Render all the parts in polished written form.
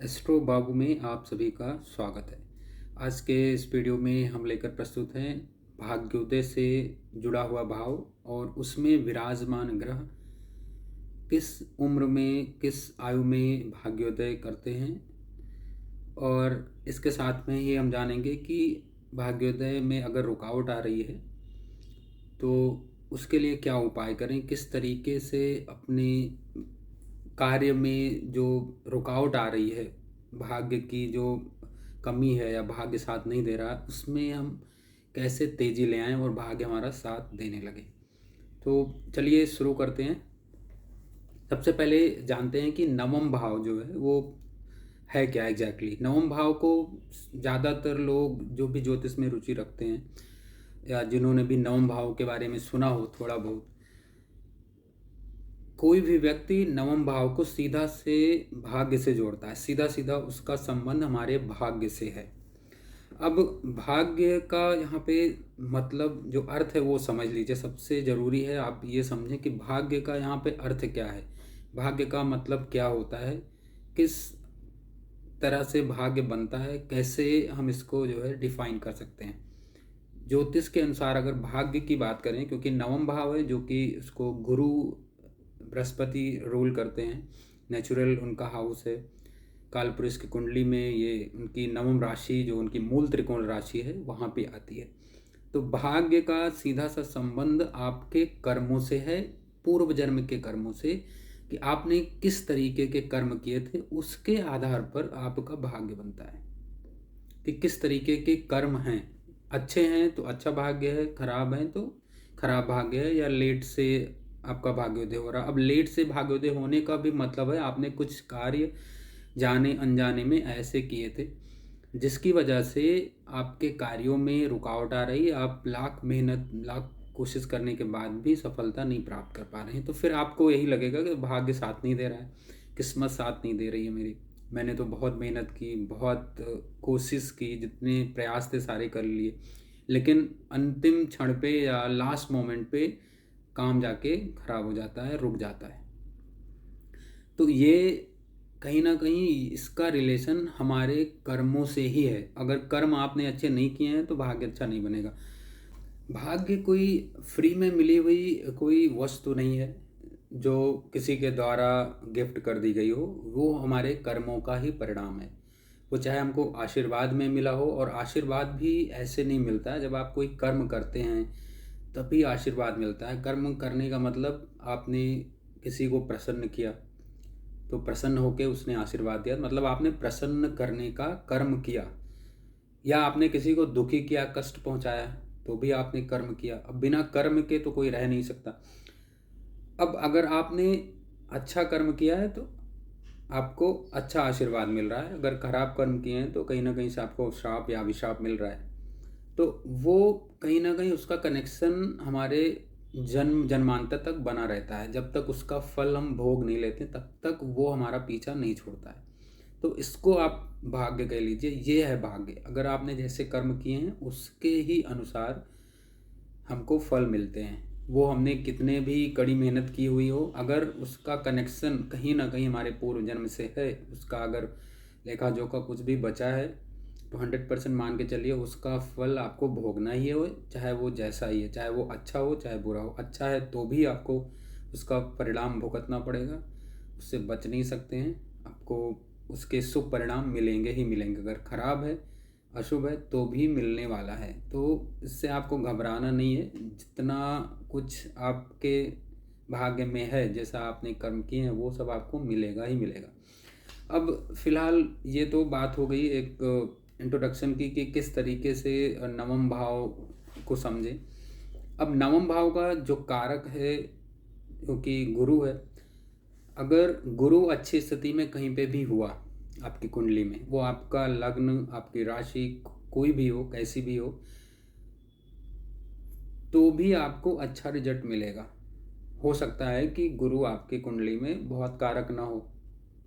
Astro बाबू में आप सभी का स्वागत है। आज के इस वीडियो में हम लेकर प्रस्तुत हैं भाग्योदय से जुड़ा हुआ भाव और उसमें विराजमान ग्रह किस उम्र में किस आयु में भाग्योदय करते हैं। और इसके साथ में ही हम जानेंगे कि भाग्योदय में अगर रुकावट आ रही है तो उसके लिए क्या उपाय करें, किस तरीके से अपने कार्य में जो रुकावट आ रही है, भाग्य की जो कमी है या भाग्य साथ नहीं दे रहा है, उसमें हम कैसे तेज़ी ले आएं और भाग्य हमारा साथ देने लगे। तो चलिए शुरू करते हैं। सबसे पहले जानते हैं कि नवम भाव जो है वो है क्या एग्जैक्टली। नवम भाव को ज़्यादातर लोग जो भी ज्योतिष में रुचि रखते हैं या जिन्होंने भी नवम भाव के बारे में सुना हो थोड़ा बहुत, कोई भी व्यक्ति नवम भाव को सीधा से भाग्य से जोड़ता है, सीधा सीधा उसका संबंध हमारे भाग्य से है। अब भाग्य का यहाँ पे मतलब जो अर्थ है वो समझ लीजिए। सबसे ज़रूरी है आप ये समझें कि भाग्य का यहाँ पे अर्थ क्या है, भाग्य का मतलब क्या होता है, किस तरह से भाग्य बनता है, कैसे हम इसको जो है डिफाइन कर सकते हैं। ज्योतिष के अनुसार अगर भाग्य की बात करें, क्योंकि नवम भाव है जो कि उसको गुरु बृहस्पति रूल करते हैं, नेचुरल उनका हाउस है, कालपुरुष की कुंडली में ये उनकी नवम राशि जो उनकी मूल त्रिकोण राशि है वहाँ पे आती है। तो भाग्य का सीधा सा संबंध आपके कर्मों से है, पूर्व जन्म के कर्मों से, कि आपने किस तरीके के कर्म किए थे उसके आधार पर आपका भाग्य बनता है कि किस तरीके के कर्म हैं। अच्छे हैं तो अच्छा भाग्य है, खराब हैं तो खराब भाग्य है, या लेट से आपका भाग्योदय हो रहा। अब लेट से भाग्योदय होने का भी मतलब है आपने कुछ कार्य जाने अनजाने में ऐसे किए थे जिसकी वजह से आपके कार्यों में रुकावट आ रही है, आप लाख मेहनत लाख कोशिश करने के बाद भी सफलता नहीं प्राप्त कर पा रहे हैं। तो फिर आपको यही लगेगा कि भाग्य साथ नहीं दे रहा है, किस्मत साथ नहीं दे रही है मेरी। मैंने तो बहुत मेहनत की, बहुत कोशिश की, जितने प्रयास थे सारे कर लिए, लेकिन अंतिम क्षण पे या लास्ट मोमेंट पे काम जाके खराब हो जाता है, रुक जाता है। तो ये कहीं ना कहीं इसका रिलेशन हमारे कर्मों से ही है। अगर कर्म आपने अच्छे नहीं किए हैं तो भाग्य अच्छा नहीं बनेगा। भाग्य कोई फ्री में मिली हुई कोई वस्तु नहीं है जो किसी के द्वारा गिफ्ट कर दी गई हो, वो हमारे कर्मों का ही परिणाम है। वो चाहे हमको आशीर्वाद में मिला हो, और आशीर्वाद भी ऐसे नहीं मिलता है, जब आप कोई कर्म करते हैं तभी आशीर्वाद मिलता है। कर्म करने का मतलब आपने किसी को प्रसन्न किया तो प्रसन्न होकर उसने आशीर्वाद दिया, मतलब आपने प्रसन्न करने का कर्म किया। या आपने किसी को दुखी किया, कष्ट पहुंचाया, तो भी आपने कर्म किया। अब बिना कर्म के तो कोई रह नहीं सकता। अब अगर आपने अच्छा कर्म किया है तो आपको अच्छा आशीर्वाद मिल रहा है, अगर खराब कर्म किए हैं तो कहीं ना कहीं से आपको श्राप या अभिशाप मिल रहा है। तो वो कहीं ना कहीं उसका कनेक्शन हमारे जन्म जन्मांतर तक बना रहता है। जब तक उसका फल हम भोग नहीं लेते तब तक वो हमारा पीछा नहीं छोड़ता है। तो इसको आप भाग्य कह लीजिए, ये है भाग्य। अगर आपने जैसे कर्म किए हैं उसके ही अनुसार हमको फल मिलते हैं। वो हमने कितने भी कड़ी मेहनत की हुई हो, अगर उसका कनेक्शन कहीं ना कहीं हमारे पूर्व जन्म से है, उसका अगर लेखा जोखा कुछ भी बचा है तो 100% मान के चलिए उसका फल आपको भोगना ही है, चाहे वो जैसा ही है, चाहे वो अच्छा हो चाहे बुरा हो। अच्छा है तो भी आपको उसका परिणाम भुगतना पड़ेगा, उससे बच नहीं सकते हैं, आपको उसके शुभ परिणाम मिलेंगे ही मिलेंगे। अगर खराब है, अशुभ है, तो भी मिलने वाला है। तो इससे आपको घबराना नहीं है, जितना कुछ आपके भाग्य में है, जैसा आपने कर्म किए हैं वो सब आपको मिलेगा ही मिलेगा। अब फिलहाल ये तो बात हो गई एक इंट्रोडक्शन की कि किस तरीके से नवम भाव को समझें। अब नवम भाव का जो कारक है, क्योंकि गुरु है, अगर गुरु अच्छी स्थिति में कहीं पे भी हुआ आपकी कुंडली में, वो आपका लग्न, आपकी राशि कोई भी हो, कैसी भी हो, तो भी आपको अच्छा रिजल्ट मिलेगा। हो सकता है कि गुरु आपकी कुंडली में बहुत कारक ना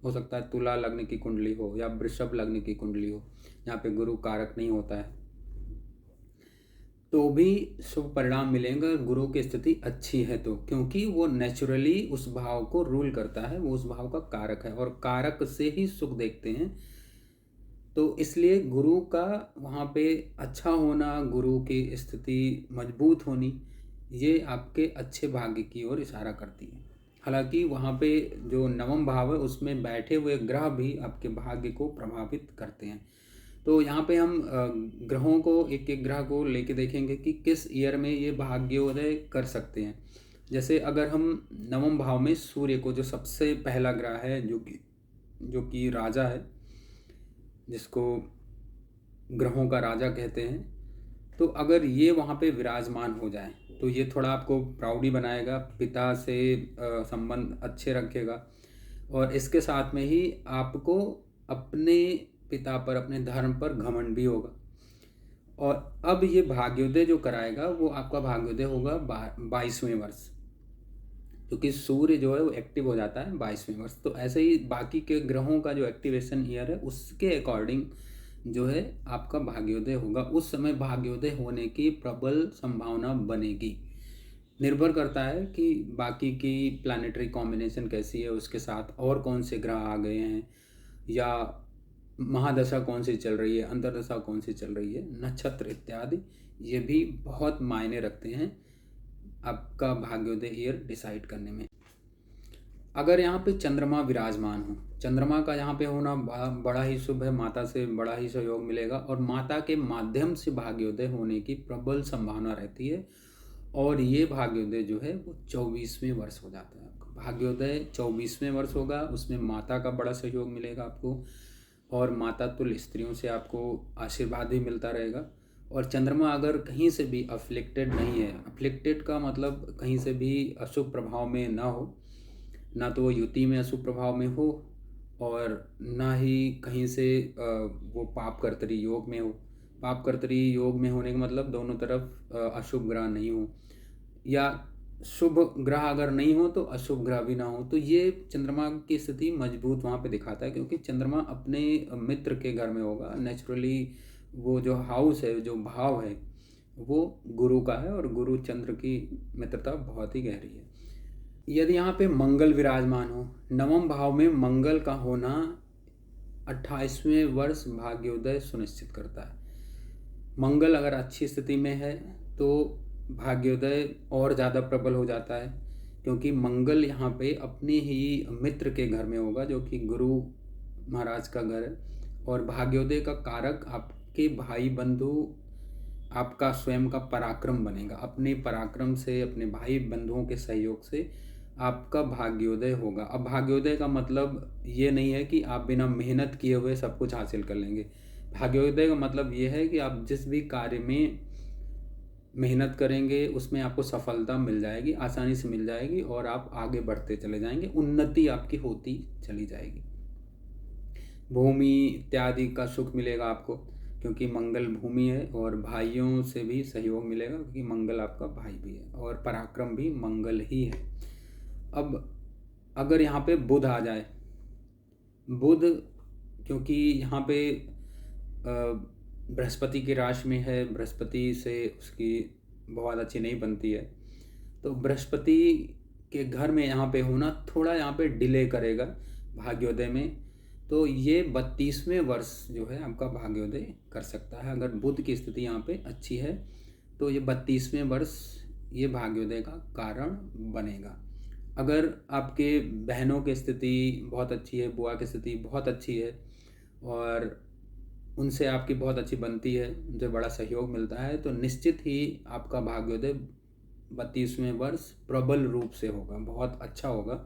हो सकता है तुला लग्न की कुंडली हो या वृषभ लग्न की कुंडली हो, जहाँ पे गुरु कारक नहीं होता है। तो भी शुभ परिणाम मिलेंगे गुरु की स्थिति अच्छी है तो, क्योंकि वो नेचुरली उस भाव को रूल करता है, वो उस भाव का कारक है और कारक से ही सुख देखते हैं। तो इसलिए गुरु का वहाँ पे अच्छा होना, गुरु की स्थिति मजबूत होनी, ये आपके अच्छे भाग्य की ओर इशारा करती है। हालांकि वहाँ पे जो नवम भाव है उसमें बैठे हुए ग्रह भी आपके भाग्य को प्रभावित करते हैं। तो यहाँ पे हम ग्रहों को, एक एक ग्रह को लेके देखेंगे कि किस ईयर में ये भाग्योदय कर सकते हैं। जैसे अगर हम नवम भाव में सूर्य को, जो सबसे पहला ग्रह है, जो कि राजा है, जिसको ग्रहों का राजा कहते हैं, तो अगर ये वहाँ पे विराजमान हो जाए तो ये थोड़ा आपको प्राउडी बनाएगा, पिता से संबंध अच्छे रखेगा और इसके साथ में ही आपको अपने पिता पर, अपने धर्म पर घमंड भी होगा। और अब ये भाग्योदय जो कराएगा वो आपका भाग्योदय होगा 22वें वर्ष, क्योंकि सूर्य जो है वो एक्टिव हो जाता है 22वें वर्ष। तो ऐसे ही बाकी के ग्रहों का जो एक्टिवेशन ईयर है उसके अकॉर्डिंग जो है आपका भाग्योदय होगा। उस समय भाग्योदय होने की प्रबल संभावना बनेगी। निर्भर करता है कि बाकी की प्लैनेटरी कॉम्बिनेशन कैसी है, उसके साथ और कौन से ग्रह आ गए हैं, या महादशा कौन सी चल रही है, अंतर्दशा कौन सी चल रही है, नक्षत्र इत्यादि, ये भी बहुत मायने रखते हैं आपका भाग्योदय ईयर डिसाइड करने में। अगर यहाँ पे चंद्रमा विराजमान हो, चंद्रमा का यहाँ पे होना बड़ा ही शुभ है, माता से बड़ा ही सहयोग मिलेगा और माता के माध्यम से भाग्योदय होने की प्रबल संभावना रहती है। और ये भाग्योदय जो है वो 24वें वर्ष हो जाता है। आपका भाग्योदय 24वें वर्ष होगा, उसमें माता का बड़ा सहयोग मिलेगा आपको और माता तुल्य स्त्रियों से आपको आशीर्वाद भी मिलता रहेगा। और चंद्रमा अगर कहीं से भी अफ्लिक्टेड नहीं है, अफ्लिक्टेड का मतलब कहीं से भी अशुभ प्रभाव में ना हो, ना तो वो युति में अशुभ प्रभाव में हो और ना ही कहीं से वो पाप कर्तरी योग में हो। पाप कर्तरी योग में होने का मतलब दोनों तरफ अशुभ ग्रह नहीं हो, या शुभ ग्रह अगर नहीं हो तो अशुभ ग्रह भी ना हो। तो ये चंद्रमा की स्थिति मजबूत वहाँ पे दिखाता है, क्योंकि चंद्रमा अपने मित्र के घर में होगा। नेचुरली वो जो हाउस है, जो भाव है, वो गुरु का है और गुरु चंद्र की मित्रता बहुत ही गहरी है। यदि यहाँ पे मंगल विराजमान हो, नवम भाव में मंगल का होना 28वें वर्ष भाग्योदय सुनिश्चित करता है। मंगल अगर अच्छी स्थिति में है तो भाग्योदय और ज़्यादा प्रबल हो जाता है, क्योंकि मंगल यहाँ पे अपने ही मित्र के घर में होगा, जो कि गुरु महाराज का घर है। और भाग्योदय का कारक आपके भाई बंधु, आपका स्वयं का पराक्रम बनेगा। अपने पराक्रम से, अपने भाई बंधुओं के सहयोग से आपका भाग्योदय होगा। अब भाग्योदय का मतलब ये नहीं है कि आप बिना मेहनत किए हुए सब कुछ हासिल कर लेंगे। भाग्योदय का मतलब ये है कि आप जिस भी कार्य में मेहनत करेंगे उसमें आपको सफलता मिल जाएगी, आसानी से मिल जाएगी और आप आगे बढ़ते चले जाएंगे, उन्नति आपकी होती चली जाएगी। भूमि इत्यादि का सुख मिलेगा आपको, क्योंकि मंगल भूमि है। और भाइयों से भी सहयोग मिलेगा, क्योंकि मंगल आपका भाई भी है और पराक्रम भी मंगल ही है। अब अगर यहाँ पे बुध आ जाए, बुध क्योंकि यहाँ पे बृहस्पति की राशि में है, बृहस्पति से उसकी बहुत अच्छी नहीं बनती है, तो बृहस्पति के घर में यहाँ पे होना थोड़ा यहाँ पे डिले करेगा भाग्योदय में। तो ये 32वें वर्ष जो है आपका भाग्योदय कर सकता है। अगर बुध की स्थिति यहाँ पे अच्छी है तो ये 32वें वर्ष ये भाग्योदय का कारण बनेगा। अगर आपके बहनों की स्थिति बहुत अच्छी है, बुआ की स्थिति बहुत अच्छी है और उनसे आपकी बहुत अच्छी बनती है, उनसे बड़ा सहयोग मिलता है, तो निश्चित ही आपका भाग्योदय 32वें वर्ष प्रबल रूप से होगा, बहुत अच्छा होगा।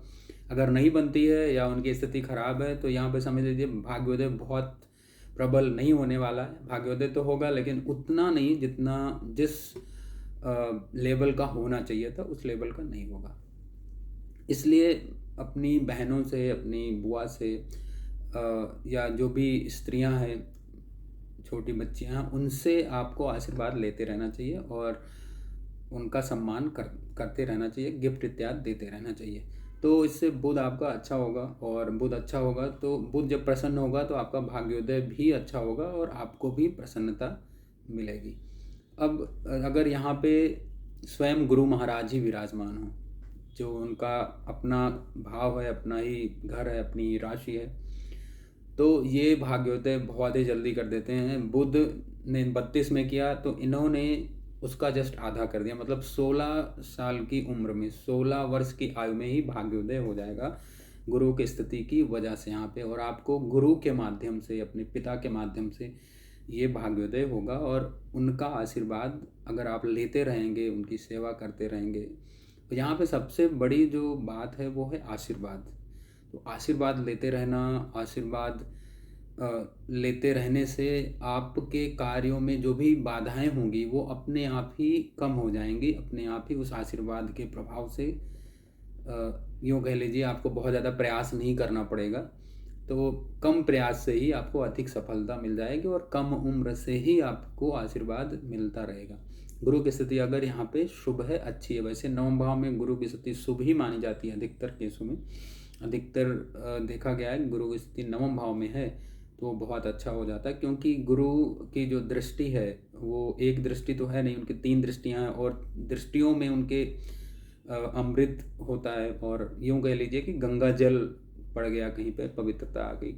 अगर नहीं बनती है या उनकी स्थिति खराब है तो यहाँ पे समझ लीजिए भाग्योदय बहुत प्रबल नहीं होने वाला है। भाग्योदय तो होगा लेकिन उतना नहीं जितना जिस लेवल का होना चाहिए था उस लेवल का नहीं होगा। इसलिए अपनी बहनों से, अपनी बुआ से या जो भी स्त्रियां हैं, छोटी बच्चियां हैं, उनसे आपको आशीर्वाद लेते रहना चाहिए और उनका सम्मान करते रहना चाहिए, गिफ्ट इत्यादि देते रहना चाहिए। तो इससे बुध आपका अच्छा होगा और बुध अच्छा होगा तो बुध जब प्रसन्न होगा तो आपका भाग्योदय भी अच्छा होगा और आपको भी प्रसन्नता मिलेगी। अब अगर यहाँ पे स्वयं गुरु महाराज ही विराजमान हो, जो उनका अपना भाव है, अपना ही घर है, अपनी राशि है, तो ये भाग्योदय बहुत ही जल्दी कर देते हैं। बुध ने 32 में किया तो इन्होंने उसका जस्ट आधा कर दिया, मतलब 16 साल की उम्र में, 16 वर्ष की आयु में ही भाग्योदय हो जाएगा गुरु की स्थिति की वजह से यहाँ पे। और आपको गुरु के माध्यम से, अपने पिता के माध्यम से ये भाग्योदय होगा, और उनका आशीर्वाद अगर आप लेते रहेंगे, उनकी सेवा करते रहेंगे, तो यहाँ पे सबसे बड़ी जो बात है वो है आशीर्वाद। तो आशीर्वाद लेते रहना, आशीर्वाद लेते रहने से आपके कार्यों में जो भी बाधाएं होंगी वो अपने आप ही कम हो जाएंगी, अपने आप ही उस आशीर्वाद के प्रभाव से। यूँ कह लीजिए आपको बहुत ज़्यादा प्रयास नहीं करना पड़ेगा, तो कम प्रयास से ही आपको अधिक सफलता मिल जाएगी और कम उम्र से ही आपको आशीर्वाद मिलता रहेगा। गुरु की स्थिति अगर यहाँ पे शुभ है, अच्छी है। वैसे नवम भाव में गुरु की स्थिति शुभ ही मानी जाती है अधिकतर केसों में। अधिकतर देखा गया है गुरु की स्थिति नवम भाव में है तो बहुत अच्छा हो जाता है, क्योंकि गुरु की जो दृष्टि है वो एक दृष्टि तो है नहीं, उनकी 3 दृष्टियाँ हैं, और दृष्टियों में उनके अमृत होता है। और यूँ कह लीजिए कि गंगा जल पड़ गया कहीं पे, पवित्रता आ गई,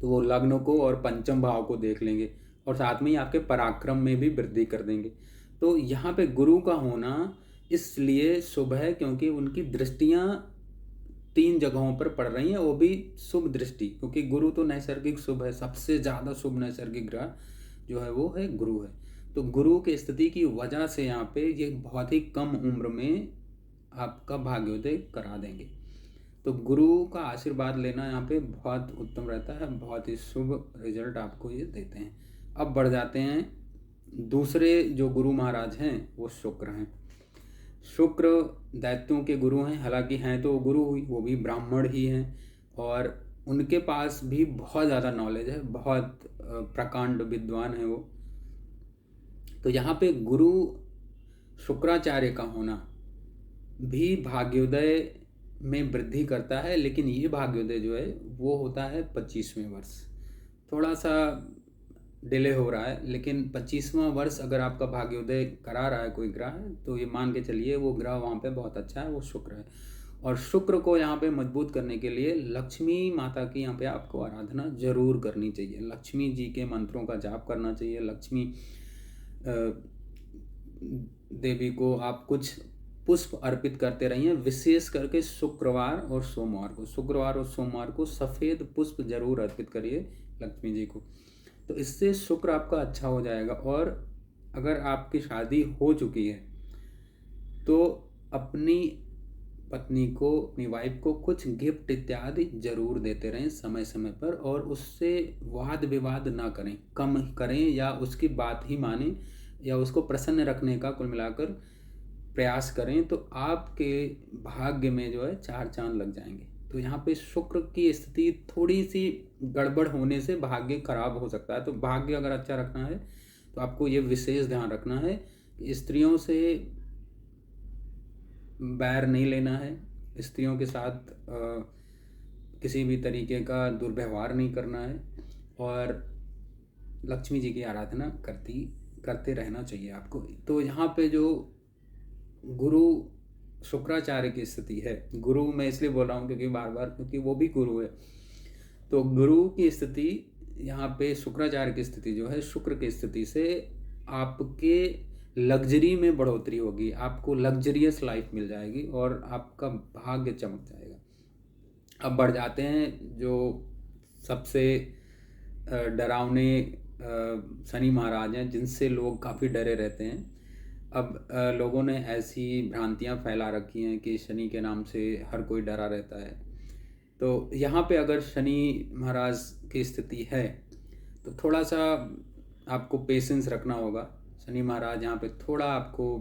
तो वो लग्न को और पंचम भाव को देख लेंगे और साथ में ही आपके पराक्रम में भी वृद्धि कर देंगे। तो यहाँ पे गुरु का होना इसलिए शुभ है क्योंकि उनकी दृष्टियाँ 3 जगहों पर पड़ रही हैं, वो भी शुभ दृष्टि, क्योंकि गुरु तो नैसर्गिक शुभ है, सबसे ज़्यादा शुभ नैसर्गिक ग्रह जो है वो है गुरु है। तो गुरु की स्थिति की वजह से यहाँ पे ये बहुत ही कम उम्र में आपका भाग्योदय करा देंगे। तो गुरु का आशीर्वाद लेना यहाँ पे बहुत उत्तम रहता है, बहुत ही शुभ रिजल्ट आपको ये देते हैं। अब बढ़ जाते हैं, दूसरे जो गुरु महाराज हैं वो शुक्र हैं। शुक्र दैत्यों के गुरु हैं, हालांकि हैं तो गुरु हुई, वो भी ब्राह्मण ही हैं, और उनके पास भी बहुत ज़्यादा नॉलेज है, बहुत प्रकांड विद्वान है वो। तो यहाँ पे गुरु शुक्राचार्य का होना भी भाग्योदय में वृद्धि करता है, लेकिन ये भाग्योदय जो है वो होता है 25वें वर्ष। थोड़ा सा डिले हो रहा है, लेकिन 25वां वर्ष अगर आपका भाग्योदय करा रहा है कोई ग्रह, तो ये मान के चलिए वो ग्रह वहाँ पे बहुत अच्छा है, वो शुक्र है। और शुक्र को यहाँ पे मजबूत करने के लिए लक्ष्मी माता की यहाँ पे आपको आराधना जरूर करनी चाहिए, लक्ष्मी जी के मंत्रों का जाप करना चाहिए। लक्ष्मी देवी को आप कुछ पुष्प अर्पित करते रहिए, विशेष करके शुक्रवार और सोमवार को, शुक्रवार और सोमवार को सफ़ेद पुष्प जरूर अर्पित करिए लक्ष्मी जी को। तो इससे शुक्र आपका अच्छा हो जाएगा। और अगर आपकी शादी हो चुकी है तो अपनी पत्नी को, अपनी वाइफ को कुछ गिफ्ट इत्यादि जरूर देते रहें समय समय पर, और उससे वाद विवाद ना करें, कम करें, या उसकी बात ही मानें, या उसको प्रसन्न रखने का कुल मिलाकर प्रयास करें, तो आपके भाग्य में जो है 4 चांद लग जाएंगे। तो यहाँ पे शुक्र की स्थिति थोड़ी सी गड़बड़ होने से भाग्य खराब हो सकता है। तो भाग्य अगर अच्छा रखना है तो आपको ये विशेष ध्यान रखना है कि स्त्रियों से बैर नहीं लेना है, स्त्रियों के साथ किसी भी तरीके का दुर्व्यवहार नहीं करना है, और लक्ष्मी जी की आराधना करते रहना चाहिए आपको। तो यहाँ पे जो गुरु शुक्राचार्य की स्थिति है, गुरु मैं इसलिए बोल रहा हूँ क्योंकि बार बार, क्योंकि वो भी गुरु है, तो गुरु की स्थिति यहाँ पे, शुक्राचार्य की स्थिति जो है, शुक्र की स्थिति से आपके लग्जरी में बढ़ोतरी होगी, आपको लग्जरियस लाइफ मिल जाएगी और आपका भाग्य चमक जाएगा। अब बढ़ जाते हैं जो सबसे डरावने शनि महाराज हैं, जिनसे लोग काफ़ी डरे रहते हैं। अब लोगों ने ऐसी भ्रांतियां फैला रखी हैं कि शनि के नाम से हर कोई डरा रहता है। तो यहाँ पे अगर शनि महाराज की स्थिति है तो थोड़ा सा आपको पेशेंस रखना होगा। शनि महाराज यहाँ पे थोड़ा आपको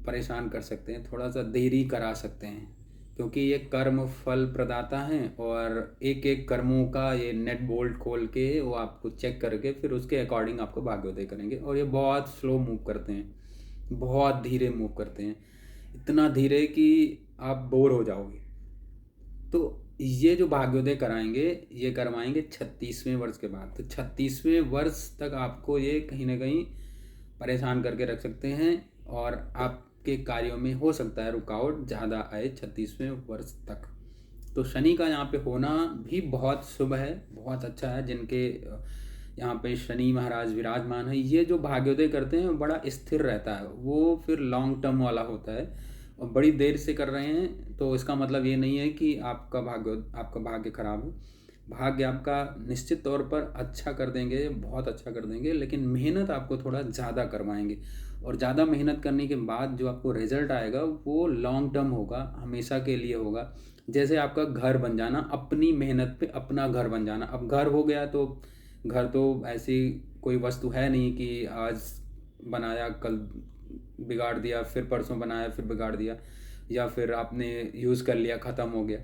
परेशान कर सकते हैं, थोड़ा सा देरी करा सकते हैं, क्योंकि ये कर्म फल प्रदाता हैं, और एक एक कर्मों का ये नेट बोल्ट खोल के वो आपको चेक करके फिर उसके अकॉर्डिंग आपको भाग्योदय करेंगे। और ये बहुत स्लो मूव करते हैं, बहुत धीरे मूव करते हैं, इतना धीरे कि आप बोर हो जाओगे। तो ये जो भाग्योदय कराएंगे ये करवाएंगे 36वें वर्ष के बाद। तो 36वें वर्ष तक आपको ये कहीं ना कहीं परेशान करके रख सकते हैं और आपके कार्यों में हो सकता है रुकावट ज़्यादा आए 36वें वर्ष तक। तो शनि का यहाँ पे होना भी बहुत शुभ है, बहुत अच्छा है। जिनके यहाँ पे शनि महाराज विराजमान है, ये जो भाग्योदय करते हैं बड़ा स्थिर रहता है, वो फिर लॉन्ग टर्म वाला होता है। और बड़ी देर से कर रहे हैं तो इसका मतलब ये नहीं है कि आपका भाग्य खराब है। भाग्य आपका निश्चित तौर पर अच्छा कर देंगे, बहुत अच्छा कर देंगे, लेकिन मेहनत आपको थोड़ा ज़्यादा करवाएंगे। और ज़्यादा मेहनत करने के बाद जो आपको रिजल्ट आएगा वो लॉन्ग टर्म होगा, हमेशा के लिए होगा। जैसे आपका घर बन जाना, अपनी मेहनत पे अपना घर बन जाना। अब घर हो गया तो घर तो ऐसी कोई वस्तु है नहीं कि आज बनाया कल बिगाड़ दिया, फिर परसों बनाया फिर बिगाड़ दिया, या फिर आपने यूज़ कर लिया ख़त्म हो गया।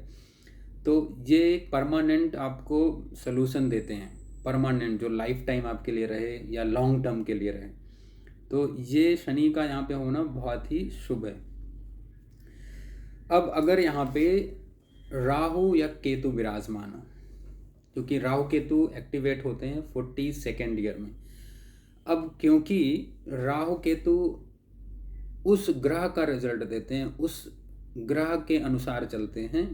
तो ये एक परमानेंट आपको सलूशन देते हैं, परमानेंट जो लाइफ टाइम आपके लिए रहे या लॉन्ग टर्म के लिए रहे। तो ये शनि का यहाँ पे होना बहुत ही शुभ है। अब अगर यहाँ पे राहु या केतु विराजमान हो, क्योंकि राहु केतु एक्टिवेट होते हैं 42nd ईयर में। अब क्योंकि राहु केतु उस ग्रह का रिजल्ट देते हैं, उस ग्रह के अनुसार चलते हैं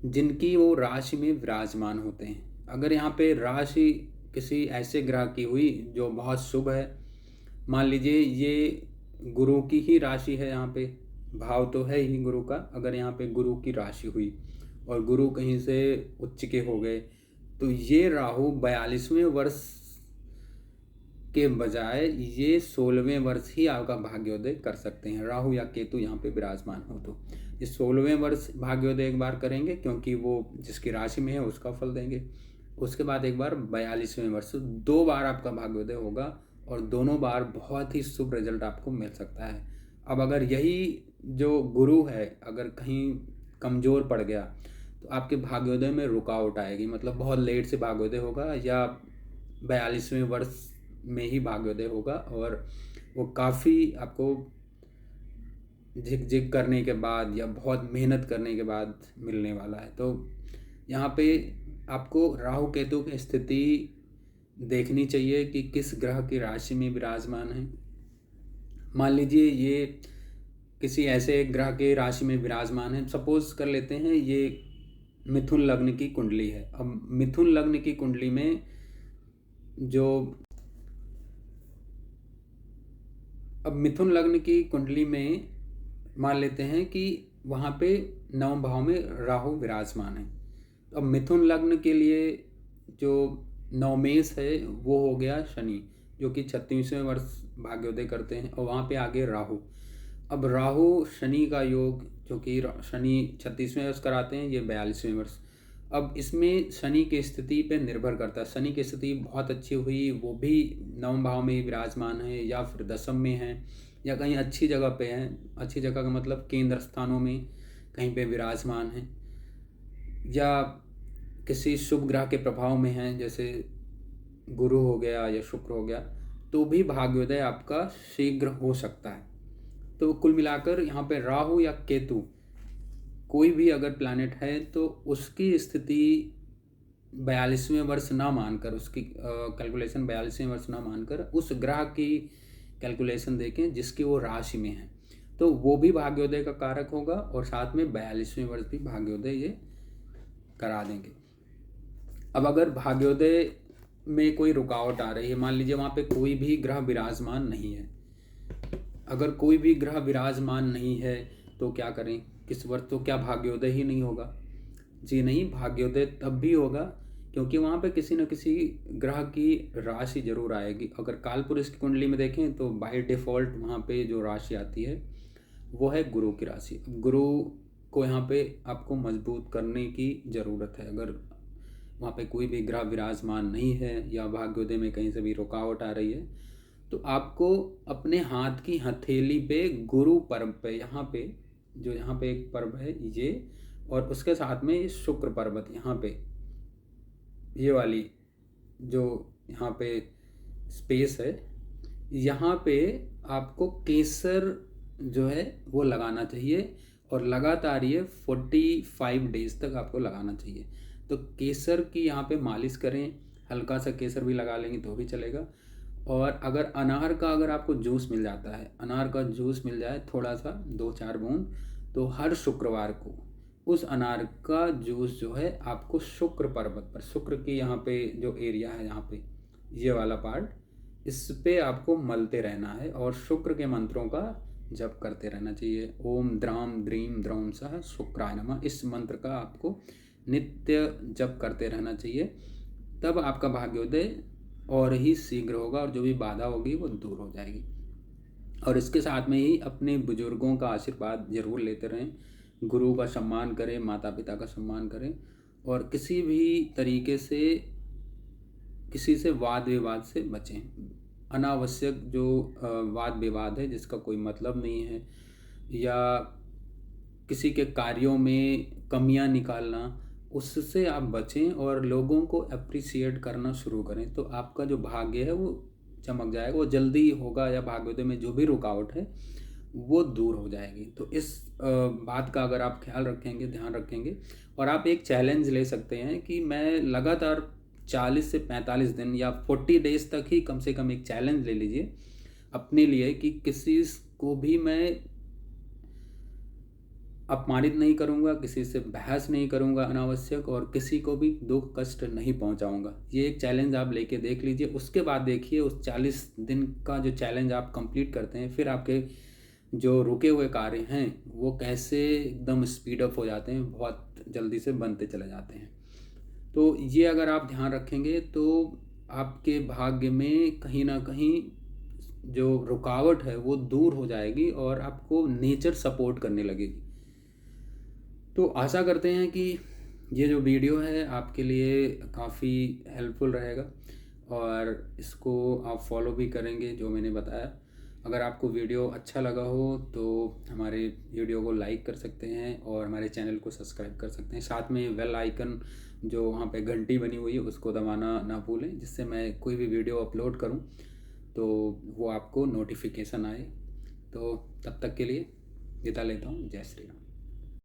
जिनकी वो राशि में विराजमान होते हैं। अगर यहाँ पे राशि किसी ऐसे ग्रह की हुई जो बहुत शुभ है, मान लीजिए ये गुरु की ही राशि है, यहाँ पे भाव तो है ही गुरु का, अगर यहाँ पे गुरु की राशि हुई और गुरु कहीं से उच्च के हो गए, तो ये राहु 42वें वर्ष के बजाय ये 16वें वर्ष ही आपका भाग्योदय कर सकते हैं। राहु या केतु यहाँ पे विराजमान हो तो इस 16वें वर्ष भाग्योदय एक बार करेंगे, क्योंकि वो जिसकी राशि में है उसका फल देंगे। उसके बाद एक बार 42वें वर्ष, 2 बार आपका भाग्योदय होगा और दोनों बार बहुत ही शुभ रिजल्ट आपको मिल सकता है। अब अगर यही जो गुरु है अगर कहीं कमज़ोर पड़ गया तो आपके भाग्योदय में रुकावट आएगी, मतलब बहुत लेट से भाग्योदय होगा या 42वें वर्ष में ही भाग्योदय होगा, और वो काफ़ी आपको झिक करने के बाद या बहुत मेहनत करने के बाद मिलने वाला है। तो यहाँ पे आपको राहु केतु की स्थिति देखनी चाहिए कि किस ग्रह की राशि में विराजमान है। मान लीजिए ये किसी ऐसे ग्रह के राशि में विराजमान है, सपोज कर लेते हैं ये मिथुन लग्न की कुंडली है। अब मिथुन लग्न की कुंडली में मिथुन लग्न की कुंडली में मान लेते हैं कि वहाँ पे 9वें भाव में राहु विराजमान है। अब मिथुन लग्न के लिए जो नवमेश है वो हो गया शनि, जो कि 36वें वर्ष भाग्योदय करते हैं, और वहाँ पे आगे राहु। अब राहु शनि का योग, जो कि शनि 36वें वर्ष कराते हैं, ये 42वें वर्ष। अब इसमें शनि की स्थिति पे निर्भर करता है। शनि की स्थिति बहुत अच्छी हुई, वो भी 9वें भाव में ही विराजमान है या फिर 10वीं में है या कहीं अच्छी जगह पे है, अच्छी जगह का मतलब केंद्र स्थानों में कहीं पे विराजमान है, या किसी शुभ ग्रह के प्रभाव में है जैसे गुरु हो गया या शुक्र हो गया, तो भी भाग्योदय आपका शीघ्र हो सकता है। तो कुल मिलाकर यहाँ पे राहु या केतु कोई भी अगर प्लैनेट है तो उसकी स्थिति 42वें वर्ष ना मानकर, उसकी कैलकुलेशन 42वें वर्ष ना मानकर उस ग्रह की कैलकुलेशन देखें जिसकी वो राशि में है, तो वो भी भाग्योदय का कारक होगा और साथ में 42वें वर्ष भी भाग्योदय ये करा देंगे। अब अगर भाग्योदय में कोई रुकावट आ रही है, मान लीजिए वहाँ पे कोई भी ग्रह विराजमान नहीं है, अगर कोई भी ग्रह विराजमान नहीं है तो क्या करें, किस वर्ष, तो क्या भाग्योदय ही नहीं होगा? जी नहीं, भाग्योदय तब भी होगा क्योंकि वहाँ पे किसी न किसी ग्रह की राशि जरूर आएगी। अगर कालपुरुष की कुंडली में देखें तो बाय डिफ़ॉल्ट वहाँ पे जो राशि आती है वो है गुरु की राशि। गुरु को यहाँ पे आपको मजबूत करने की ज़रूरत है। अगर वहाँ पे कोई भी ग्रह विराजमान नहीं है या भाग्योदय में कहीं से भी रुकावट आ रही है, तो आपको अपने हाथ की हथेली पे गुरु पर्व पे, यहाँ पे एक पर्व है ये, और उसके साथ में ये शुक्र पर्वत, यहाँ पे ये वाली जो यहाँ पे स्पेस है, यहाँ पे आपको केसर जो है वो लगाना चाहिए और लगातार ये 45 डेज़ तक आपको लगाना चाहिए। तो केसर की यहाँ पे मालिश करें, हल्का सा केसर भी लगा लेंगे तो भी चलेगा। और अगर अनार का अगर आपको जूस मिल जाता है, अनार का जूस मिल जाए थोड़ा सा 2-4 बूंद, तो हर शुक्रवार को उस अनार का जूस जो है आपको शुक्र पर्वत पर, शुक्र की यहाँ पे जो एरिया है, यहाँ पे ये वाला पार्ट, इस पे आपको मलते रहना है और शुक्र के मंत्रों का जप करते रहना चाहिए। ओम द्राम द्रीम द्रौम सह शुक्राय नमः, इस मंत्र का आपको नित्य जप करते रहना चाहिए। तब आपका भाग्योदय और ही शीघ्र होगा और जो भी बाधा होगी वो दूर हो जाएगी। और इसके साथ में ही अपने बुजुर्गों का आशीर्वाद जरूर लेते रहें, गुरु का सम्मान करें, माता पिता का सम्मान करें, और किसी भी तरीके से किसी से वाद विवाद से बचें। अनावश्यक जो वाद विवाद है जिसका कोई मतलब नहीं है, या किसी के कार्यों में कमियां निकालना, उससे आप बचें और लोगों को अप्रिसिएट करना शुरू करें। तो आपका जो भाग्य है वो चमक जाएगा, वो जल्दी होगा, या भाग्योदय में जो भी रुकावट है वो दूर हो जाएगी। तो इस बात का अगर आप ख्याल रखेंगे, ध्यान रखेंगे, और आप एक चैलेंज ले सकते हैं कि मैं लगातार 40 से 45 दिन या 40 डेज तक ही कम से कम एक चैलेंज ले लीजिए अपने लिए कि किसी को भी मैं अपमानित नहीं करूंगा, किसी से बहस नहीं करूंगा अनावश्यक, और किसी को भी दुख कष्ट नहीं पहुंचाऊंगा। ये एक चैलेंज आप लेके देख लीजिए। उसके बाद देखिए उस 40 दिन का जो चैलेंज आप कंप्लीट करते हैं, फिर आपके जो रुके हुए कार्य हैं वो कैसे एकदम स्पीड अप हो जाते हैं, बहुत जल्दी से बनते चले जाते हैं। तो ये अगर आप ध्यान रखेंगे तो आपके भाग्य में कहीं ना कहीं जो रुकावट है वो दूर हो जाएगी और आपको नेचर सपोर्ट करने लगेगी। तो आशा करते हैं कि ये जो वीडियो है आपके लिए काफ़ी हेल्पफुल रहेगा और इसको आप फॉलो भी करेंगे जो मैंने बताया। अगर आपको वीडियो अच्छा लगा हो तो हमारे वीडियो को लाइक कर सकते हैं और हमारे चैनल को सब्सक्राइब कर सकते हैं। साथ में बेल आइकन जो वहाँ पे घंटी बनी हुई है उसको दबाना ना भूलें, जिससे मैं कोई भी वीडियो अपलोड करूँ तो वो आपको नोटिफिकेशन आए। तो तब तक के लिए विदा लेता हूँ। जय श्री राम।